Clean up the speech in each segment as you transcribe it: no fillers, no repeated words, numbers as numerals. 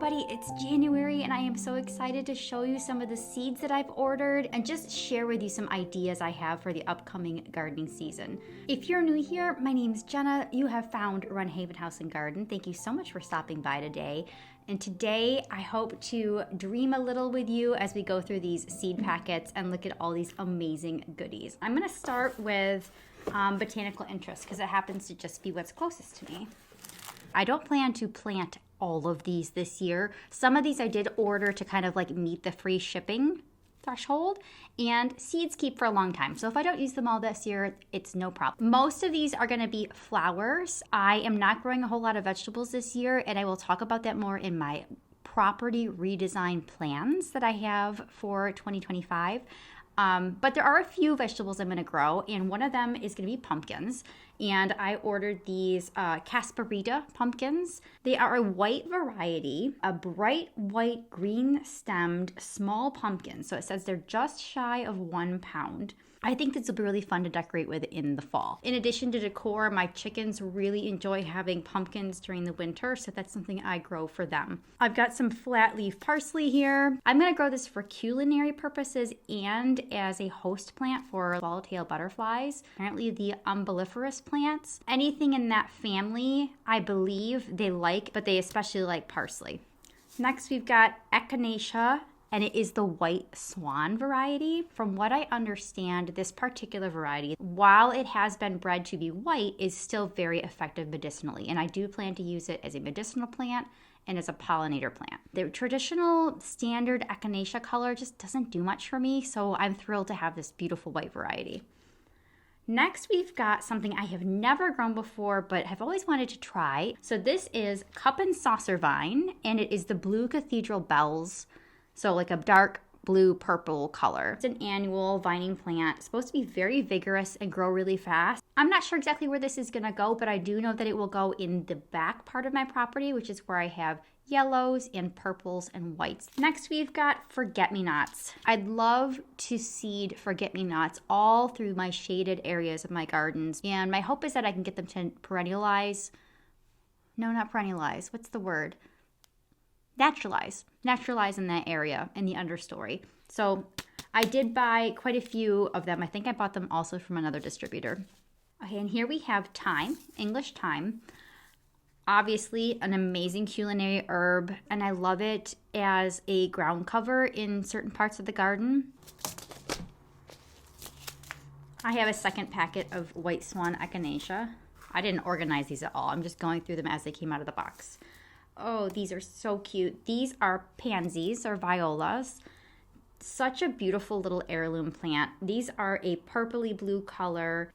everybody, it's January and I am so excited to show you some of the seeds that I've ordered and just share with you some ideas I have for the upcoming gardening season. If you're new here, my name's Jenna. You have found Run Haven House and Garden. Thank you so much for stopping by today. And today I hope to dream a little with you as we go through these seed packets and look at all these amazing goodies. I'm going to start with botanical interest because it happens to just be what's closest to me. I don't plan to plant all of these this year. Some of these I did order to kind of like meet the free shipping threshold, and seeds keep for a long time. So if I don't use them all this year, it's no problem. Most of these are going to be flowers. I am not growing a whole lot of vegetables this year, and I will talk about that more in my property redesign plans that I have for 2025. But there are a few vegetables I'm going to grow, and one of them is going to be pumpkins. And I ordered these Casparita pumpkins. They are a white variety, a bright white green stemmed small pumpkin. So it says they're just shy of 1 pound. I think this will be really fun to decorate with in the fall. In addition to decor, my chickens really enjoy having pumpkins during the winter, so that's something I grow for them. I've got some flat leaf parsley here. I'm gonna grow this for culinary purposes and as a host plant for swallowtail butterflies. Apparently the umbelliferous plants. Anything in that family, I believe they like, but they especially like parsley. Next, we've got echinacea, and it is the white swan variety. From what I understand, this particular variety, while it has been bred to be white, is still very effective medicinally. And I do plan to use it as a medicinal plant and as a pollinator plant. The traditional standard echinacea color just doesn't do much for me, so I'm thrilled to have this beautiful white variety. Next, we've got something I have never grown before, but have always wanted to try. So this is cup and saucer vine, and it is the blue cathedral bells. So like a dark blue purple color. It's an annual vining plant. It's supposed to be very vigorous and grow really fast. I'm not sure exactly where this is gonna go, but I do know that it will go in the back part of my property, which is where I have yellows and purples and whites. Next, we've got forget-me-nots. I'd love to seed forget-me-nots all through my shaded areas of my gardens. And my hope is that I can get them to perennialize. No, not perennialize. What's the word? Naturalize in that area in the understory. So I did buy quite a few of them. I think I bought them also from another distributor. Okay, and here we have thyme, English thyme. Obviously an amazing culinary herb, and I love it as a ground cover in certain parts of the garden. I have a second packet of white swan echinacea. I didn't organize these at all. I'm just going through them as they came out of the box. Oh, these are so cute. These are pansies or violas. Such a beautiful little heirloom plant. These are a purpley blue color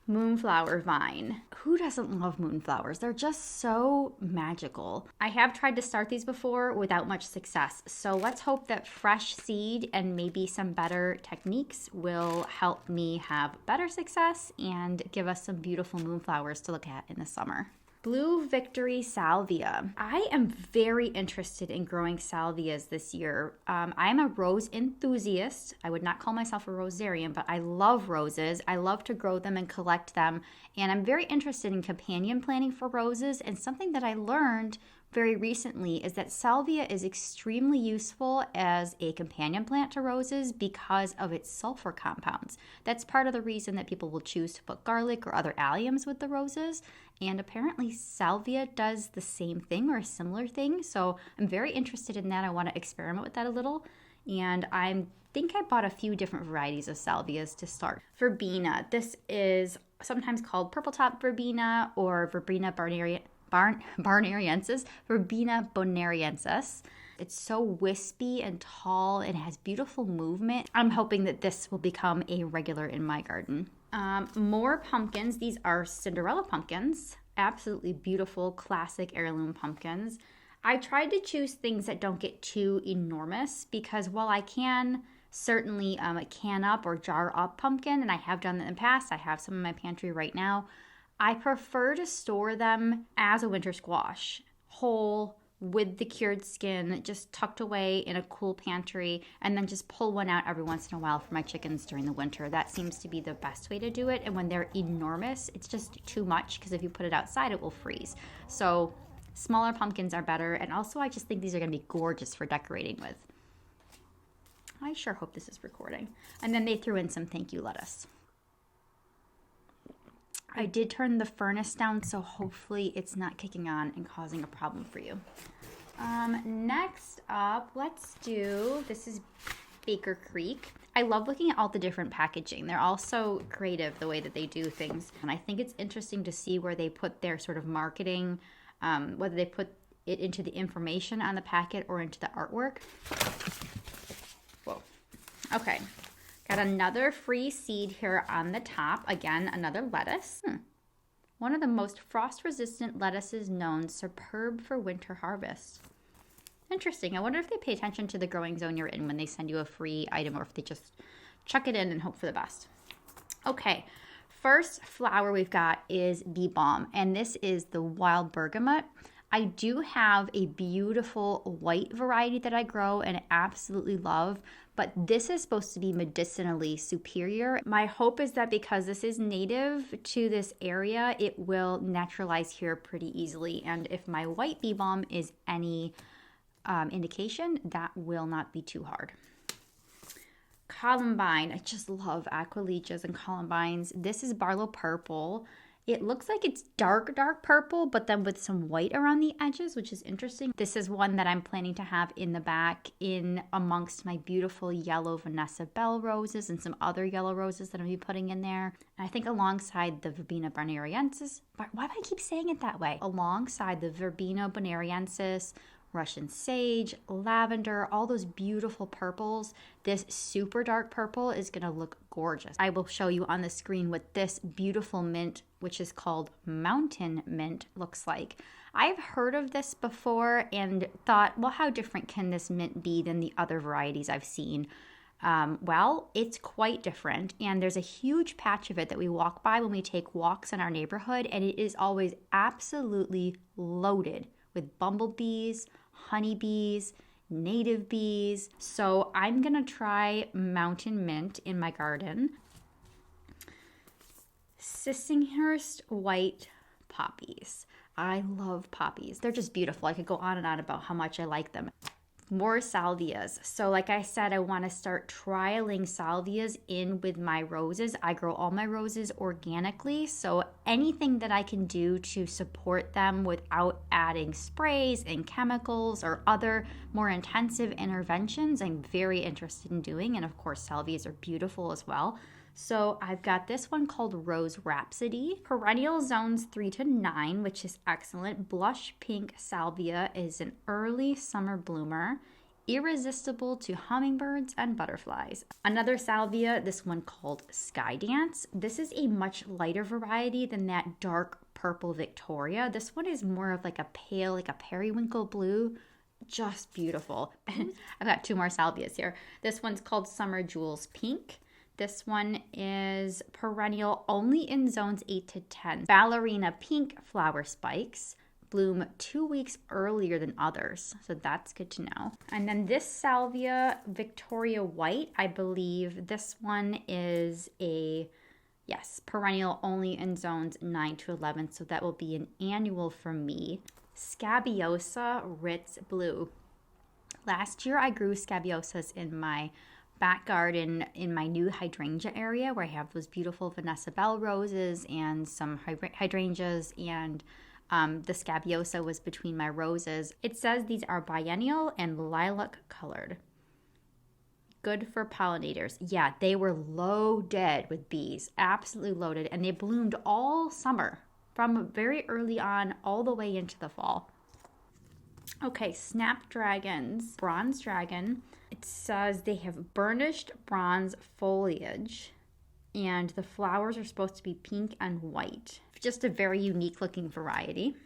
moonflower vine. Who doesn't love moonflowers? They're just so magical. I have tried to start these before without much success. So let's hope that fresh seed and maybe some better techniques will help me have better success and give us some beautiful moonflowers to look at in the summer. Blue Victory Salvia. I am very interested in growing salvias this year. I'm a rose enthusiast. I would not call myself a rosarian, but I love roses. I love to grow them and collect them. And I'm very interested in companion planting for roses. And something that I learned very recently is that salvia is extremely useful as a companion plant to roses because of its sulfur compounds. That's part of the reason that people will choose to put garlic or other alliums with the roses. And apparently salvia does the same thing or a similar thing. So I'm very interested in that. I want to experiment with that a little. And I think I bought a few different varieties of salvias to start. Verbena. This is sometimes called purple top verbena or Verbena barnariensis, Verbena bonariensis. It's so wispy and tall and has beautiful movement. I'm hoping that this will become a regular in my garden. More pumpkins. These are Cinderella pumpkins. Absolutely beautiful, classic heirloom pumpkins. I tried to choose things that don't get too enormous because while I can certainly can up or jar up pumpkin, and I have done that in the past, I have some in my pantry right now, I prefer to store them as a winter squash, whole, with the cured skin, just tucked away in a cool pantry, and then just pull one out every once in a while for my chickens during the winter. That seems to be the best way to do it. And when they're enormous, it's just too much because if you put it outside, it will freeze. So Smaller pumpkins are better, and also I just think these are going to be gorgeous for decorating with. I sure hope this is recording. And then they threw in some thank you lettuce. I did turn the furnace down, so hopefully it's not kicking on and causing a problem for you. Next up, let's do, this is Baker Creek. I love looking at all the different packaging. They're all so creative the way that they do things. And I think it's interesting to see where they put their sort of marketing, whether they put it into the information on the packet or into the artwork. Whoa. Okay. Got another free seed here on the top. Again, another lettuce. One of the most frost-resistant lettuces known, superb for winter harvest. Interesting. I wonder if they pay attention to the growing zone you're in when they send you a free item, or if they just chuck it in and hope for the best. Okay, first flower we've got is bee balm, and this is the wild bergamot. I do have a beautiful white variety that I grow and absolutely love, but this is supposed to be medicinally superior. My hope is that because this is native to this area, it will naturalize here pretty easily. And if my white bee balm is any indication, that will not be too hard. Columbine. I just love aqualegias and columbines. This is Barlow Purple. It looks like it's dark purple, but then with some white around the edges, which is interesting. This is one that I'm planning to have in the back in amongst my beautiful yellow Vanessa Bell roses and some other yellow roses that I'll be putting in there. And I think alongside the Verbena bonariensis, why do I keep saying it that way? Alongside the Verbena bonariensis, Russian sage, lavender, all those beautiful purples. This super dark purple is going to look gorgeous. I will show you on the screen what this beautiful mint, which is called mountain mint, looks like. I've heard of this before and thought, well, how different can this mint be than the other varieties I've seen? Well, it's quite different, and there's a huge patch of it that we walk by when we take walks in our neighborhood, and it is always absolutely loaded with bumblebees, honeybees, native bees. So I'm gonna try mountain mint in my garden. Sissinghurst white poppies. I love poppies. They're just beautiful. I could go on and on about how much I like them. More salvias. So like I said, I want to start trialing salvias in with my roses. I grow all my roses organically, so anything that I can do to support them without adding sprays and chemicals or other more intensive interventions, I'm very interested in doing. And of course, salvias are beautiful as well. So I've got this one called Rose Rhapsody. Perennial zones 3 to 9, which is excellent. Blush pink salvia is an early summer bloomer, irresistible to hummingbirds and butterflies. Another salvia, this one called Sky Dance. This is a much lighter variety than that dark purple Victoria. This one is more of like a pale, like a periwinkle blue. Just beautiful. I've got 2 more salvias here. This one's called Summer Jewels Pink. This one is perennial only in zones 8 to 10. Ballerina pink flower spikes bloom 2 weeks earlier than others, so that's good to know. And then this salvia, Victoria White, I believe this one is perennial only in zones 9 to 11, so that will be an annual for me. Scabiosa Ritz Blue. Last year I grew scabiosas in my back garden in my new hydrangea area where I have those beautiful Vanessa Bell roses and some hydrangeas, and the scabiosa was between my roses. It says these are biennial and lilac colored. Good for pollinators. Yeah, they were loaded with bees, absolutely loaded, and they bloomed all summer from very early on all the way into the fall. Okay, snapdragons, bronze dragon. It says they have burnished bronze foliage and the flowers are supposed to be pink and white. Just a very unique looking variety.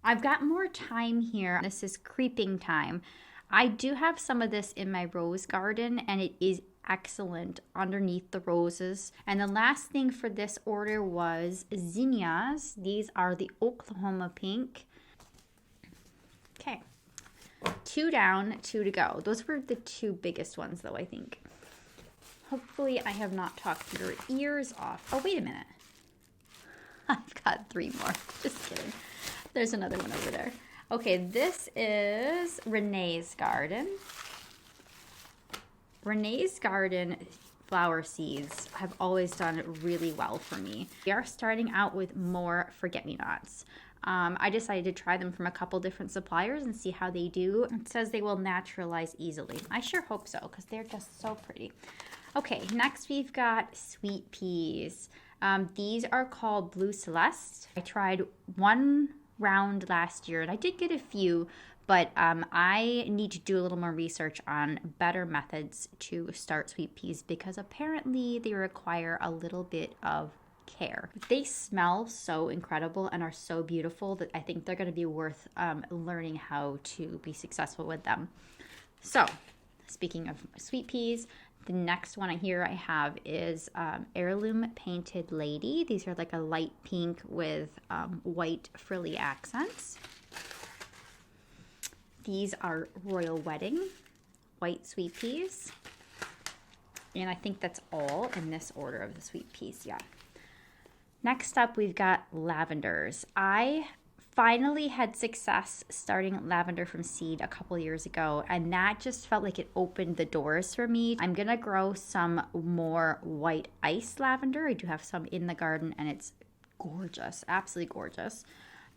I've got more thyme here. This is creeping thyme. I do have some of this in my rose garden and it is excellent underneath the roses. And the last thing for this order was zinnias. These are the Oklahoma pink. Okay. 2 down, 2 to go. Those were the 2 biggest ones though, I think. Hopefully I have not talked your ears off. Oh, wait a minute. I've got 3 more. Just kidding. There's another one over there. Okay, this is Renee's Garden. Renee's Garden flower seeds have always done really well for me. We are starting out with more forget-me-nots. I decided to try them from a couple different suppliers and see how they do. It says they will naturalize easily. I sure hope so, because they're just so pretty. Okay, next we've got sweet peas. These are called Blue Celeste. I tried one round last year and I did get a few, but I need to do a little more research on better methods to start sweet peas because apparently they require a little bit of care. They smell so incredible and are so beautiful that I think they're going to be worth learning how to be successful with them. So, speaking of sweet peas, the next one here I have is Heirloom Painted Lady. These are like a light pink with white frilly accents. These are Royal Wedding, white sweet peas. And I think that's all in this order of the sweet peas, yeah. Next up, we've got lavenders. I finally had success starting lavender from seed a couple years ago, and that just felt like it opened the doors for me. I'm gonna grow some more white ice lavender. I do have some in the garden and it's gorgeous, absolutely gorgeous.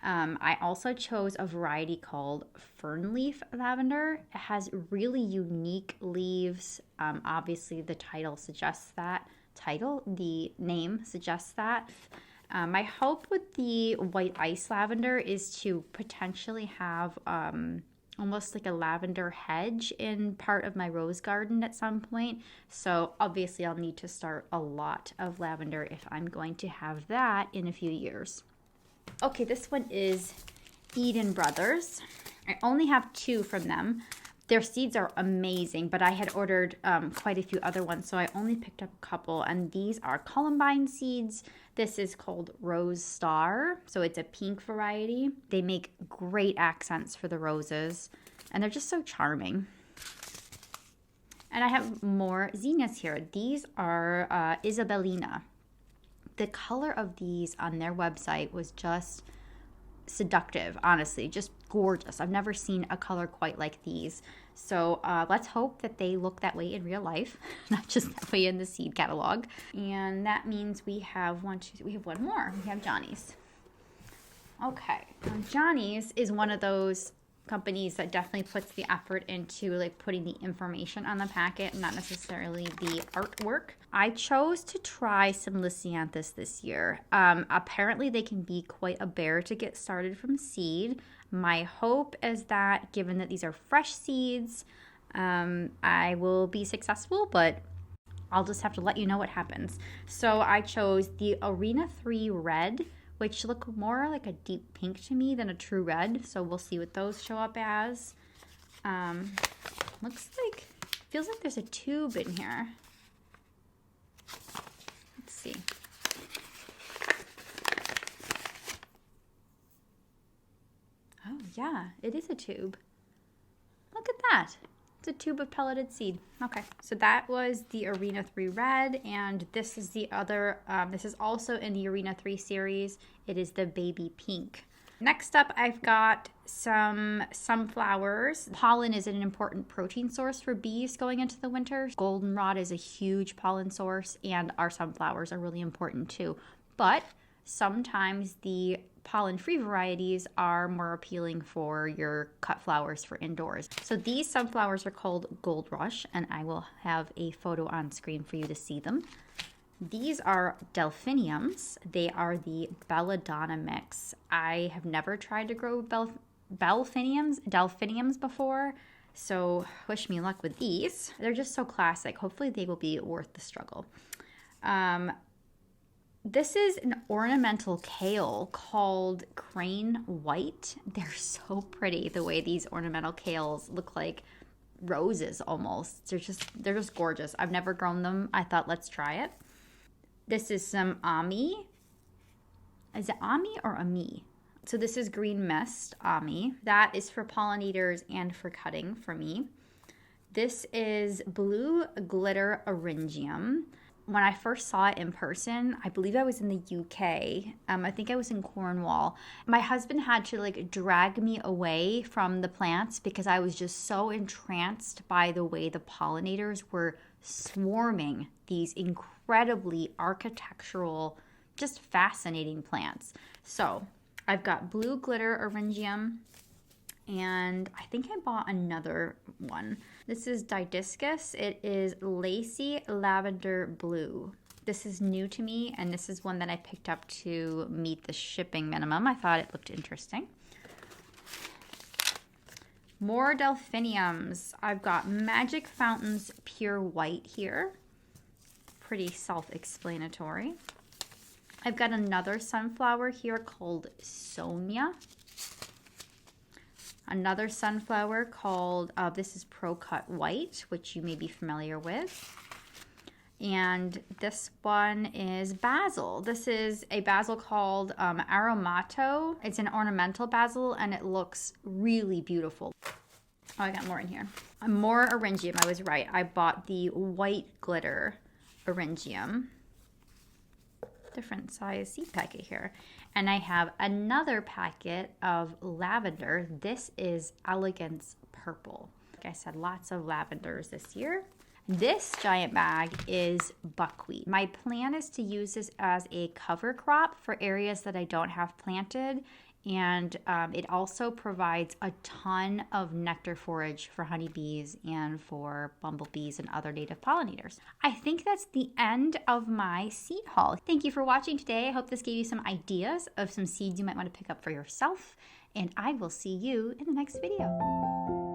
I also chose a variety called fernleaf lavender. It has really unique leaves. Obviously the title suggests that. The name suggests that. My hope with the white ice lavender is to potentially have almost like a lavender hedge in part of my rose garden at some point. So obviously I'll need to start a lot of lavender if I'm going to have that in a few years. Okay, this one is Eden Brothers. I only have 2 from them. Their seeds are amazing, but I had ordered quite a few other ones, so I only picked up a couple, and these are columbine seeds. This is called Rose Star, so it's a pink variety. They make great accents for the roses, and they're just so charming. And I have more zinnias here. These are Isabellina. The color of these on their website was just seductive, honestly, just gorgeous. I've never seen a color quite like these. So let's hope that they look that way in real life, not just that way in the seed catalog. And that means we have one more. We have Johnny's. Okay, now Johnny's is one of those companies that definitely puts the effort into like putting the information on the packet, not necessarily the artwork. I chose to try some Lisianthus this year. Apparently they can be quite a bear to get started from seed. My hope is that given that these are fresh seeds, I will be successful, but I'll just have to let you know what happens. So I chose the Arena 3 Red, which look more like a deep pink to me than a true red. So we'll see what those show up as. Feels like there's a tube in here. Let's see. Oh yeah, it is a tube. Look at that. It's a tube of pelleted seed. Okay, so that was the Arena 3 Red, and this is the other, this is also in the Arena 3 series. It is the Baby Pink. Next up, I've got some sunflowers. Pollen is an important protein source for bees going into the winter. Goldenrod is a huge pollen source, and our sunflowers are really important too. But sometimes the pollen-free varieties are more appealing for your cut flowers for indoors. So these sunflowers are called Gold Rush, and I will have a photo on screen for you to see them. These are delphiniums. They are the belladonna mix. I have never tried to grow delphiniums before, so wish me luck with these. They're just so classic. Hopefully they will be worth the struggle. This is an ornamental kale called Crane White. They're so pretty the way these ornamental kales look like roses almost. They're just gorgeous. I've never grown them. I thought let's try it. This is some Ami. Is it Ami or Ami? So this is Green Mist Ami. That is for pollinators and for cutting for me. This is Blue Glitter Eryngium. when I first saw it in person, I believe I was in the UK. I think I was in Cornwall. My husband had to like drag me away from the plants because I was just so entranced by the way the pollinators were swarming these incredibly architectural, just fascinating plants. So I've got blue glitter eryngium, and I think I bought another one. This is Didiscus. It is lacy lavender blue. This is new to me, and this is one that I picked up to meet the shipping minimum. I thought it looked interesting. More delphiniums. I've got Magic Fountains Pure White here. Pretty self-explanatory. I've got another sunflower here called Sonia. Another sunflower called, this is Pro Cut White, which you may be familiar with. And this one is basil. This is a basil called Aromato. It's an ornamental basil, and it looks really beautiful. Oh, I got more in here. More eryngium, I was right. I bought the white glitter eryngium. Different size seed packet here. And I have another packet of lavender. This is Elegance Purple. Like I said, lots of lavenders this year. This giant bag is buckwheat. My plan is to use this as a cover crop for areas that I don't have planted. And it also provides a ton of nectar forage for honeybees and for bumblebees and other native pollinators. I think that's the end of my seed haul. Thank you for watching today. I hope this gave you some ideas of some seeds you might want to pick up for yourself. And I will see you in the next video.